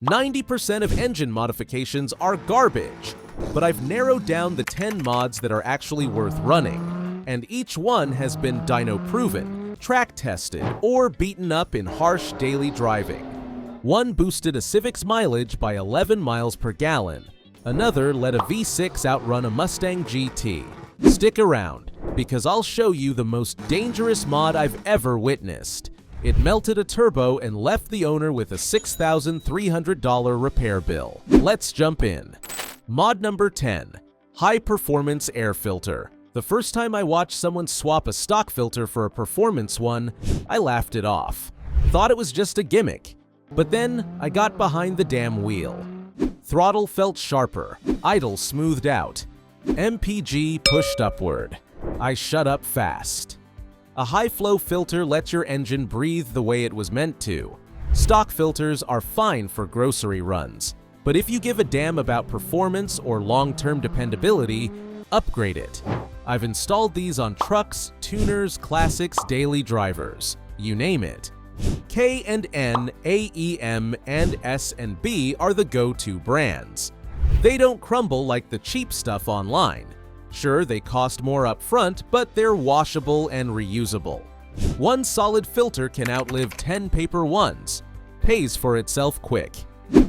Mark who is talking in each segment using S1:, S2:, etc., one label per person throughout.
S1: 90% of engine modifications are garbage, but I've narrowed down the 10 mods that are actually worth running, and each one has been dyno-proven, track-tested, or beaten up in harsh daily driving. One boosted a Civic's mileage by 11 miles per gallon. Another let a V6 outrun a Mustang GT. Stick around, because I'll show you the most dangerous mod I've ever witnessed. It melted a turbo and left the owner with a $6,300 repair bill. Let's jump in. Mod number 10, High Performance Air Filter. The first time I watched someone swap a stock filter for a performance one, I laughed it off. Thought it was just a gimmick. But then I got behind the damn wheel. Throttle felt sharper, idle smoothed out, MPG pushed upward. I shut up fast. A high-flow filter lets your engine breathe the way it was meant to. Stock filters are fine for grocery runs, but if you give a damn about performance or long-term dependability, upgrade it. I've installed these on trucks, tuners, classics, daily drivers, you name it. K&N, AEM, and S&B are the go-to brands. They don't crumble like the cheap stuff online. Sure, they cost more up front, but they're washable and reusable. One solid filter can outlive 10 paper ones. Pays for itself quick.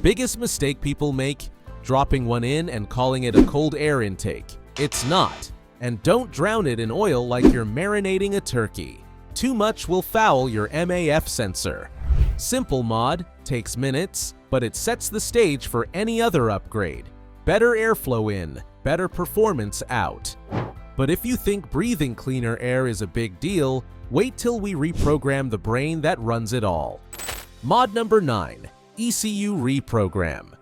S1: Biggest mistake people make? Dropping one in and calling it a cold air intake. It's not. And don't drown it in oil like you're marinating a turkey. Too much will foul your MAF sensor. Simple mod, takes minutes, but it sets the stage for any other upgrade. Better airflow in, better performance out. But if you think breathing cleaner air is a big deal, wait till we reprogram the brain that runs it all. Mod number 9, ECU Reprogram.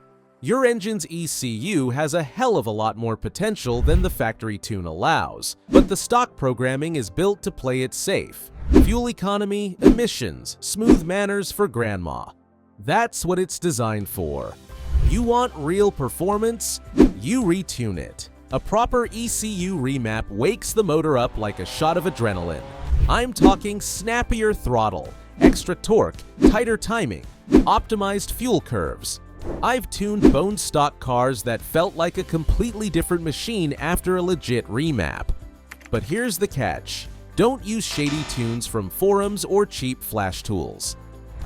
S1: Your engine's ECU has a hell of a lot more potential than the factory tune allows, but the stock programming is built to play it safe. Fuel economy, emissions, smooth manners for grandma. That's what it's designed for. You want real performance? You retune it. A proper ECU remap wakes the motor up like a shot of adrenaline. I'm talking snappier throttle, extra torque, tighter timing, optimized fuel curves. I've tuned bone stock cars that felt like a completely different machine after a legit remap. But here's the catch. Don't use shady tunes from forums or cheap flash tools.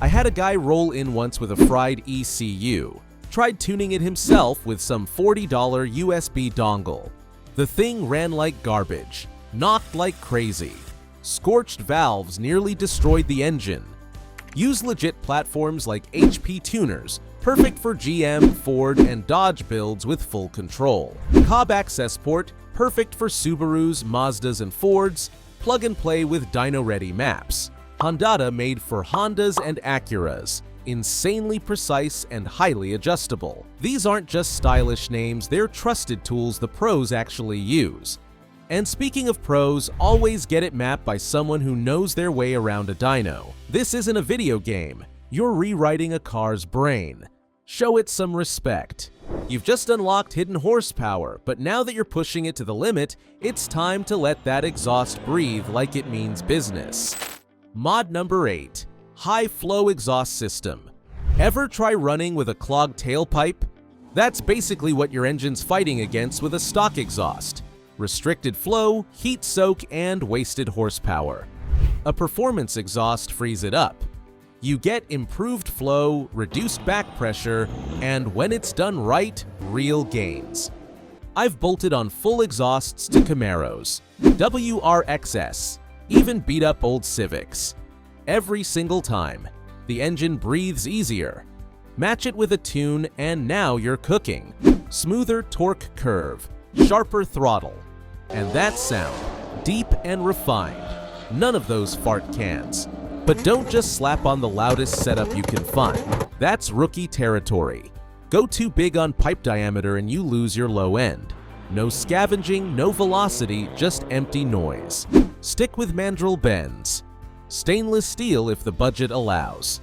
S1: I had a guy roll in once with a fried ECU. Tried tuning it himself with some $40 USB dongle. The thing ran like garbage, knocked like crazy. Scorched valves nearly destroyed the engine. Use legit platforms like HP tuners, perfect for GM, Ford, and Dodge builds with full control. Cobb Access Port, perfect for Subarus, Mazdas, and Fords, plug and play with dyno-ready maps. Hondata made for Hondas and Acuras. Insanely precise and highly adjustable. These aren't just stylish names, they're trusted tools the pros actually use. And speaking of pros, always get it mapped by someone who knows their way around a dyno. This isn't a video game. You're rewriting a car's brain. Show it some respect. You've just unlocked hidden horsepower, but now that you're pushing it to the limit, it's time to let that exhaust breathe like it means business. Mod number 8. High flow exhaust system. Ever try running with a clogged tailpipe? That's basically what your engine's fighting against with a stock exhaust. Restricted flow, heat soak, and wasted horsepower. A performance exhaust frees it up. You get improved flow, reduced back pressure, and when it's done right, real gains. I've bolted on full exhausts to Camaros, WRXS, even beat up old Civics. Every single time, the engine breathes easier. Match it with a tune and now you're cooking. Smoother torque curve, sharper throttle. And that sound, deep and refined. None of those fart cans. But don't just slap on the loudest setup you can find. That's rookie territory. Go too big on pipe diameter and you lose your low end. No scavenging, no velocity, just empty noise. Stick with mandrel bends. Stainless steel if the budget allows.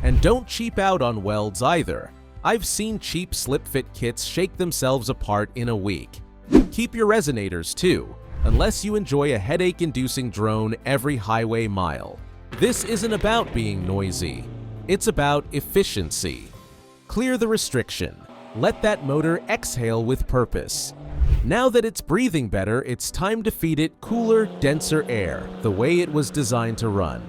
S1: And don't cheap out on welds either. I've seen cheap slip-fit kits shake themselves apart in a week. Keep your resonators too, unless you enjoy a headache-inducing drone every highway mile. This isn't about being noisy. It's about efficiency. Clear the restriction. Let that motor exhale with purpose. Now that it's breathing better, it's time to feed it cooler, denser air, the way it was designed to run.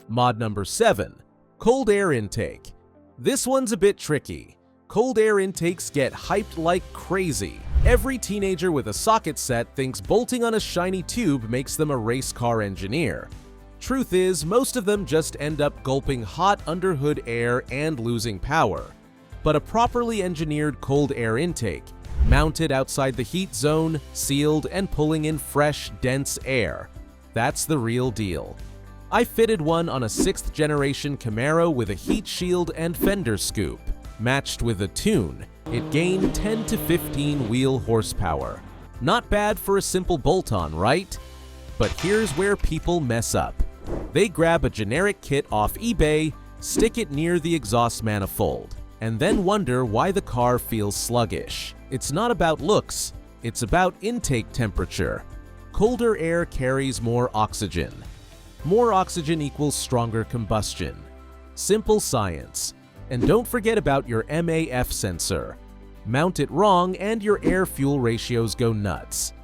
S1: Mod number 7. Cold air intake. This one's a bit tricky. Cold air intakes get hyped like crazy. Every teenager with a socket set thinks bolting on a shiny tube makes them a race car engineer. Truth is, most of them just end up gulping hot underhood air and losing power. But a properly engineered cold air intake, mounted outside the heat zone, sealed, and pulling in fresh, dense air. That's the real deal. I fitted one on a 6th generation Camaro with a heat shield and fender scoop. Matched with a tune, it gained 10 to 15 wheel horsepower. Not bad for a simple bolt-on, right? But here's where people mess up. They grab a generic kit off eBay, stick it near the exhaust manifold, and then wonder why the car feels sluggish. It's not about looks, it's about intake temperature. Colder air carries more oxygen. More oxygen equals stronger combustion. Simple science. And don't forget about your MAF sensor. Mount it wrong and your air-fuel ratios go nuts.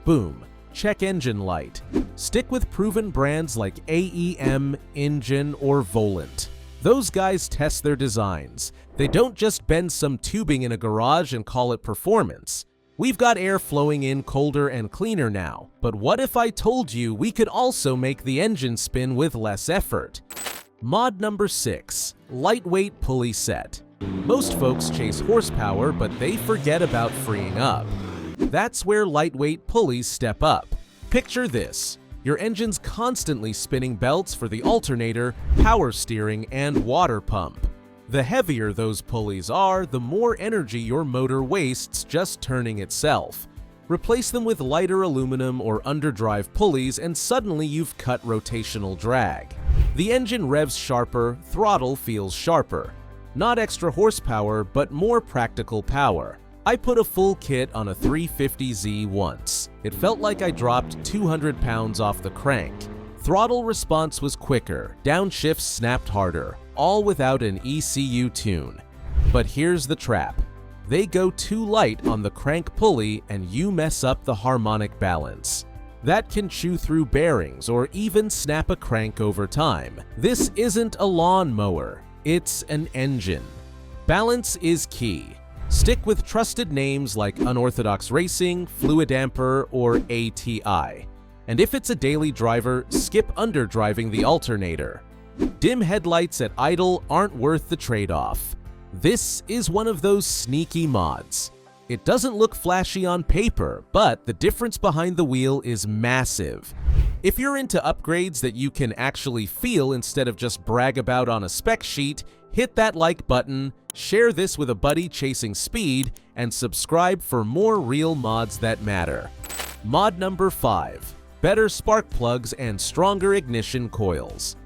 S1: Boom. Check engine light. Stick with proven brands like AEM, Engine, or Volant. Those guys test their designs. They don't just bend some tubing in a garage and call it performance. We've got air flowing in colder and cleaner now, but what if I told you we could also make the engine spin with less effort? Mod number 6. Lightweight pulley set. Most folks chase horsepower, but they forget about freeing up. That's where lightweight pulleys step up. Picture this. Your engine's constantly spinning belts for the alternator, power steering, and water pump. The heavier those pulleys are, the more energy your motor wastes just turning itself. Replace them with lighter aluminum or underdrive pulleys and suddenly you've cut rotational drag. The engine revs sharper, throttle feels sharper. Not extra horsepower, but more practical power. I put a full kit on a 350Z once. It felt like I dropped 200 pounds off the crank. Throttle response was quicker, downshifts snapped harder, all without an ECU tune. But here's the trap. They go too light on the crank pulley and you mess up the harmonic balance. That can chew through bearings or even snap a crank over time. This isn't a lawn mower, it's an engine. Balance is key. Stick with trusted names like Unorthodox Racing, Fluidamper, or ATI. And if it's a daily driver, skip underdriving the alternator. Dim headlights at idle aren't worth the trade-off. This is one of those sneaky mods. It doesn't look flashy on paper, but the difference behind the wheel is massive. If you're into upgrades that you can actually feel instead of just brag about on a spec sheet, hit that like button, share this with a buddy chasing speed, and subscribe for more real mods that matter. Mod number 5. Better spark plugs and stronger ignition coils.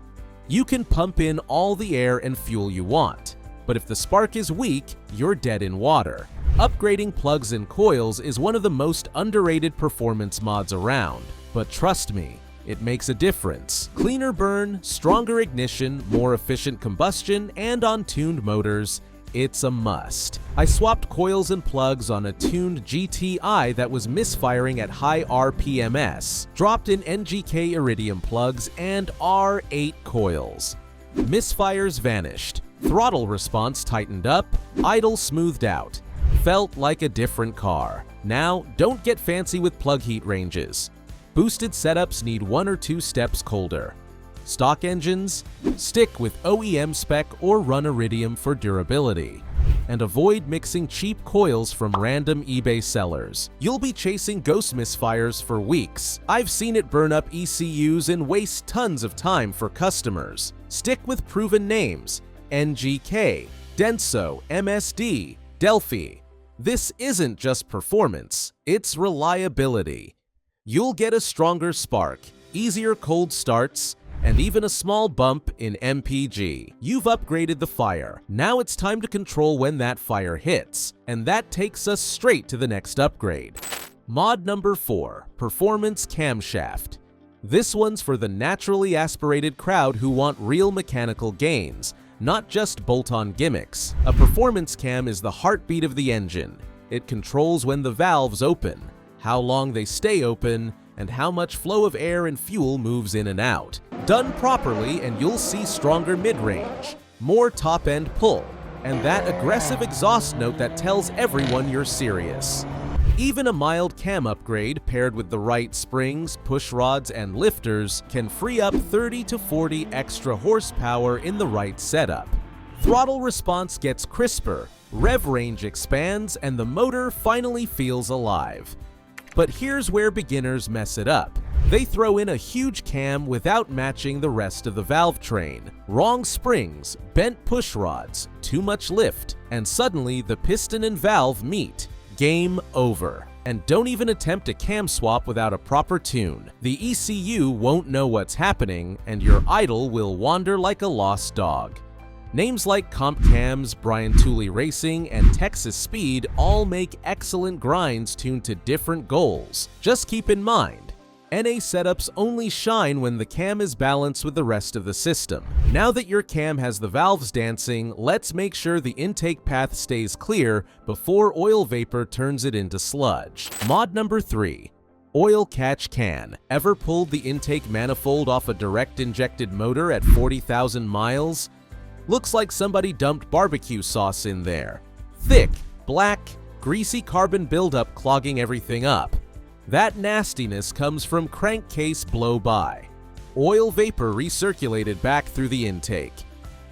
S1: You can pump in all the air and fuel you want, but if the spark is weak, you're dead in water. Upgrading plugs and coils is one of the most underrated performance mods around, but trust me, it makes a difference. Cleaner burn, stronger ignition, more efficient combustion, and on tuned motors, it's a must. I swapped coils and plugs on a tuned GTI that was misfiring at high RPMs, dropped in NGK Iridium plugs and R8 coils. Misfires vanished, throttle response tightened up, idle smoothed out. Felt like a different car. Now, don't get fancy with plug heat ranges. Boosted setups need 1 or 2 steps colder. Stock engines? Stick with OEM spec or run Iridium for durability. And avoid mixing cheap coils from random eBay sellers. You'll be chasing ghost misfires for weeks. I've seen it burn up ECUs and waste tons of time for customers. Stick with proven names: NGK, Denso, MSD, Delphi. This isn't just performance, it's reliability. You'll get a stronger spark, easier cold starts, and even a small bump in MPG. You've upgraded the fire. Now it's time to control when that fire hits, and that takes us straight to the next upgrade. Mod number 4, Performance Camshaft. This one's for the naturally aspirated crowd who want real mechanical gains, not just bolt-on gimmicks. A performance cam is the heartbeat of the engine. It controls when the valves open, how long they stay open, and how much flow of air and fuel moves in and out. Done properly, and you'll see stronger mid-range, more top-end pull, and that aggressive exhaust note that tells everyone you're serious. Even a mild cam upgrade paired with the right springs, push rods, and lifters can free up 30 to 40 extra horsepower in the right setup. Throttle response gets crisper, rev range expands, and the motor finally feels alive. But here's where beginners mess it up. They throw in a huge cam without matching the rest of the valve train. Wrong springs, bent push rods, too much lift, and suddenly the piston and valve meet. Game over. And don't even attempt a cam swap without a proper tune. The ECU won't know what's happening, and your idle will wander like a lost dog. Names like Comp Cams, Brian Tooley Racing, and Texas Speed all make excellent grinds tuned to different goals. Just keep in mind, NA setups only shine when the cam is balanced with the rest of the system. Now that your cam has the valves dancing, let's make sure the intake path stays clear before oil vapor turns it into sludge. Mod number 3. Oil catch can. Ever pulled the intake manifold off a direct injected motor at 40,000 miles? Looks like somebody dumped barbecue sauce in there. Thick, black, greasy carbon buildup clogging everything up. That nastiness comes from crankcase blow-by. Oil vapor recirculated back through the intake.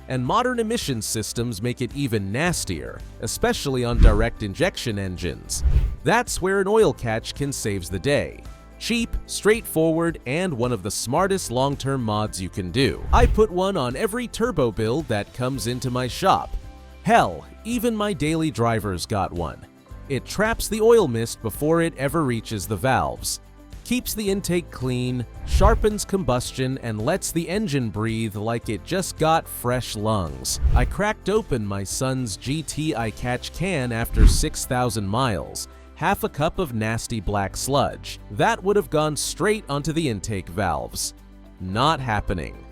S1: And modern emissions systems make it even nastier, especially on direct injection engines. That's where an oil catch can save the day. Cheap, straightforward, and one of the smartest long-term mods you can do. I put one on every turbo build that comes into my shop. Hell, even my daily drivers got one. It traps the oil mist before it ever reaches the valves, keeps the intake clean, sharpens combustion, and lets the engine breathe like it just got fresh lungs. I cracked open my son's GT iCatch can after 6,000 miles. Half a cup of nasty black sludge. That would have gone straight onto the intake valves. Not happening.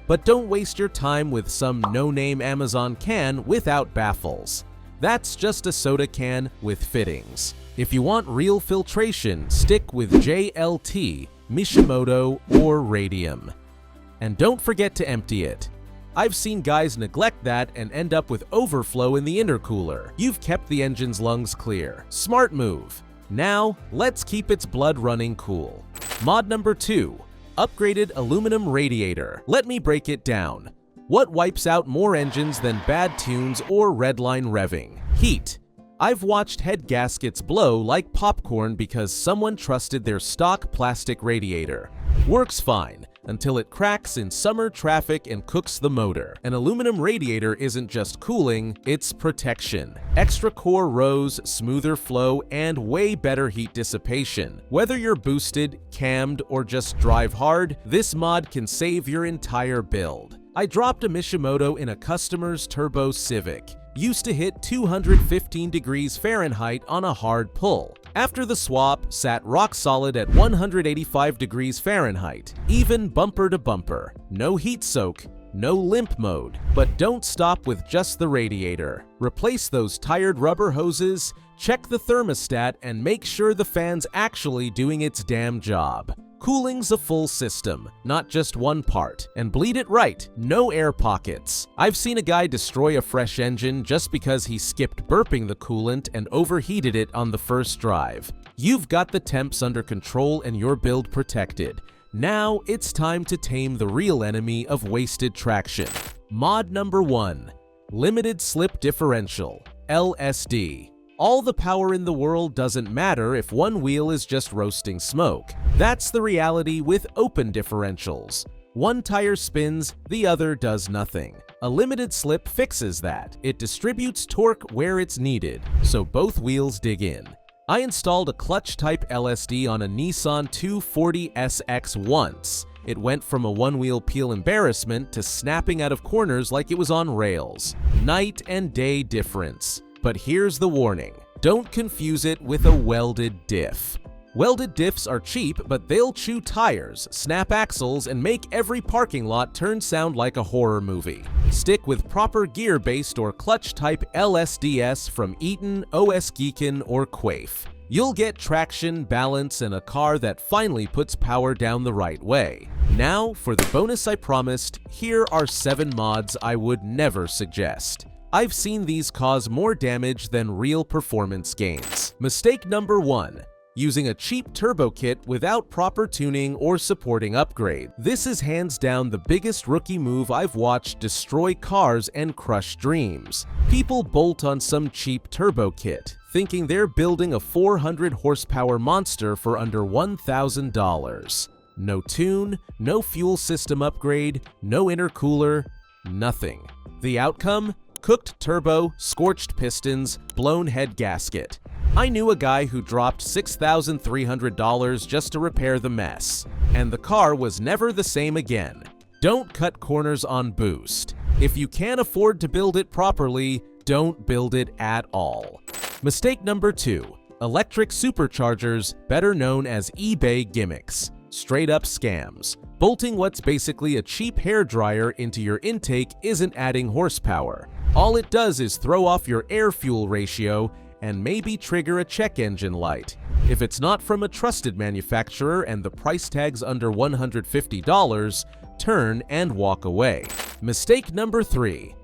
S1: But don't waste your time with some no-name Amazon can without baffles. That's just a soda can with fittings. If you want real filtration, stick with JLT, Mishimoto, or Radium. And don't forget to empty it. I've seen guys neglect that and end up with overflow in the intercooler. You've kept the engine's lungs clear. Smart move. Now, let's keep its blood running cool. Mod number 2. Upgraded aluminum radiator. Let me break it down. What wipes out more engines than bad tunes or redline revving? Heat. I've watched head gaskets blow like popcorn because someone trusted their stock plastic radiator. Works fine until it cracks in summer traffic and cooks the motor. An aluminum radiator isn't just cooling, it's protection. Extra core rows, smoother flow, and way better heat dissipation. Whether you're boosted, cammed, or just drive hard, this mod can save your entire build. I dropped a Mishimoto in a customer's Turbo Civic. Used to hit 215 degrees Fahrenheit on a hard pull. After the swap, sat rock solid at 185 degrees Fahrenheit, even bumper to bumper. No heat soak, no limp mode. But don't stop with just the radiator. Replace those tired rubber hoses, check the thermostat, and make sure the fan's actually doing its damn job. Cooling's a full system, not just one part. And bleed it right, no air pockets. I've seen a guy destroy a fresh engine just because he skipped burping the coolant and overheated it on the first drive. You've got the temps under control and your build protected. Now it's time to tame the real enemy of wasted traction. Mod number 1. Limited Slip Differential, LSD. All the power in the world doesn't matter if one wheel is just roasting smoke. That's the reality with open differentials. One tire spins, the other does nothing. A limited slip fixes that. It distributes torque where it's needed, so both wheels dig in. I installed a clutch-type LSD on a Nissan 240SX once. It went from a one-wheel peel embarrassment to snapping out of corners like it was on rails. Night and day difference. But here's the warning. Don't confuse it with a welded diff. Welded diffs are cheap, but they'll chew tires, snap axles, and make every parking lot sound like a horror movie. Stick with proper gear-based or clutch-type LSDS from Eaton, OS Geekin, or Quaife. You'll get traction, balance, and a car that finally puts power down the right way. Now, for the bonus I promised, here are 7 mods I would never suggest. I've seen these cause more damage than real performance gains. Mistake number 1. Using a cheap turbo kit without proper tuning or supporting upgrade. This is hands down the biggest rookie move I've watched destroy cars and crush dreams. People bolt on some cheap turbo kit, thinking they're building a 400 horsepower monster for under $1,000. No tune, no fuel system upgrade, no intercooler, nothing. The outcome? Cooked turbo, scorched pistons, blown head gasket. I knew a guy who dropped $6,300 just to repair the mess, and the car was never the same again. Don't cut corners on Boost. If you can't afford to build it properly, don't build it at all. Mistake number 2. Electric superchargers, better known as eBay gimmicks. Straight up scams. Bolting what's basically a cheap hairdryer into your intake isn't adding horsepower. All it does is throw off your air-fuel ratio and maybe trigger a check engine light. If it's not from a trusted manufacturer and the price tag's under $150, turn and walk away. Mistake number 3.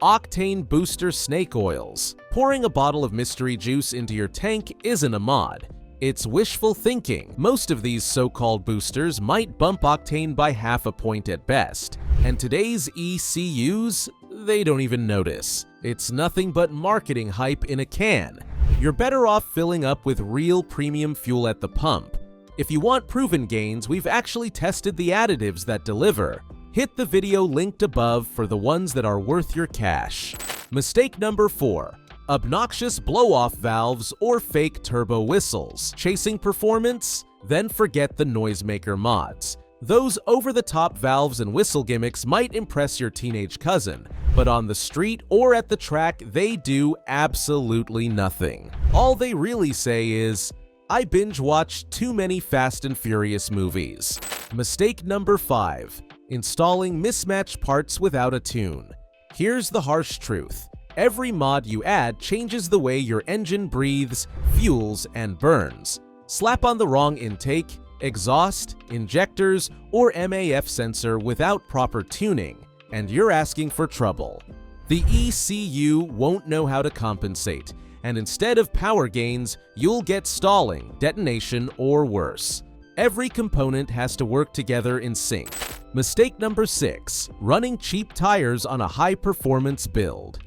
S1: Octane booster snake oils. Pouring a bottle of mystery juice into your tank isn't a mod. It's wishful thinking. Most of these so-called boosters might bump octane by half a point at best, and today's ECUs, they don't even notice. It's nothing but marketing hype in a can. You're better off filling up with real premium fuel at the pump. If you want proven gains, we've actually tested the additives that deliver. Hit the video linked above for the ones that are worth your cash. Mistake number 4. Obnoxious blow-off valves or fake turbo whistles. Chasing performance? Then forget the noisemaker mods. Those over-the-top valves and whistle gimmicks might impress your teenage cousin, but on the street or at the track, they do absolutely nothing. All they really say is, I binge-watched too many Fast and Furious movies. Mistake number 5. Installing mismatched parts without a tune. Here's the harsh truth. Every mod you add changes the way your engine breathes, fuels, and burns. Slap on the wrong intake, exhaust, injectors, or MAF sensor without proper tuning, and you're asking for trouble. The ECU won't know how to compensate, and instead of power gains, you'll get stalling, detonation, or worse. Every component has to work together in sync. Mistake number 6. Running cheap tires on a high-performance build.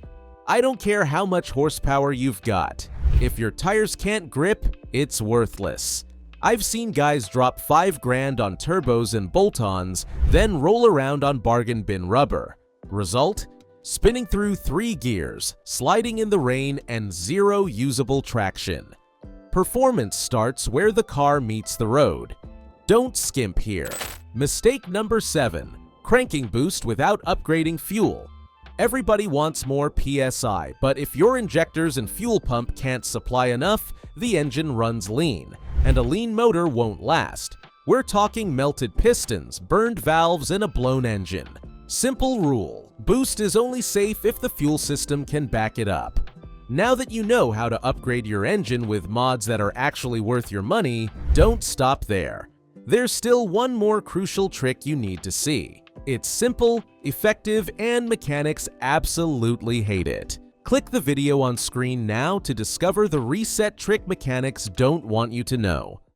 S1: I don't care how much horsepower you've got. If your tires can't grip, it's worthless. I've seen guys drop $5,000 on turbos and bolt-ons, then roll around on bargain bin rubber. Result? Spinning through 3 gears, sliding in the rain, and 0 usable traction. Performance starts where the car meets the road. Don't skimp here. Mistake number 7. Cranking boost without upgrading fuel. Everybody wants more PSI, but if your injectors and fuel pump can't supply enough, the engine runs lean, and a lean motor won't last. We're talking melted pistons, burned valves, and a blown engine. Simple rule: boost is only safe if the fuel system can back it up. Now that you know how to upgrade your engine with mods that are actually worth your money, don't stop there. There's still one more crucial trick you need to see. It's simple, effective, and mechanics absolutely hate it. Click the video on screen now to discover the reset trick mechanics don't want you to know.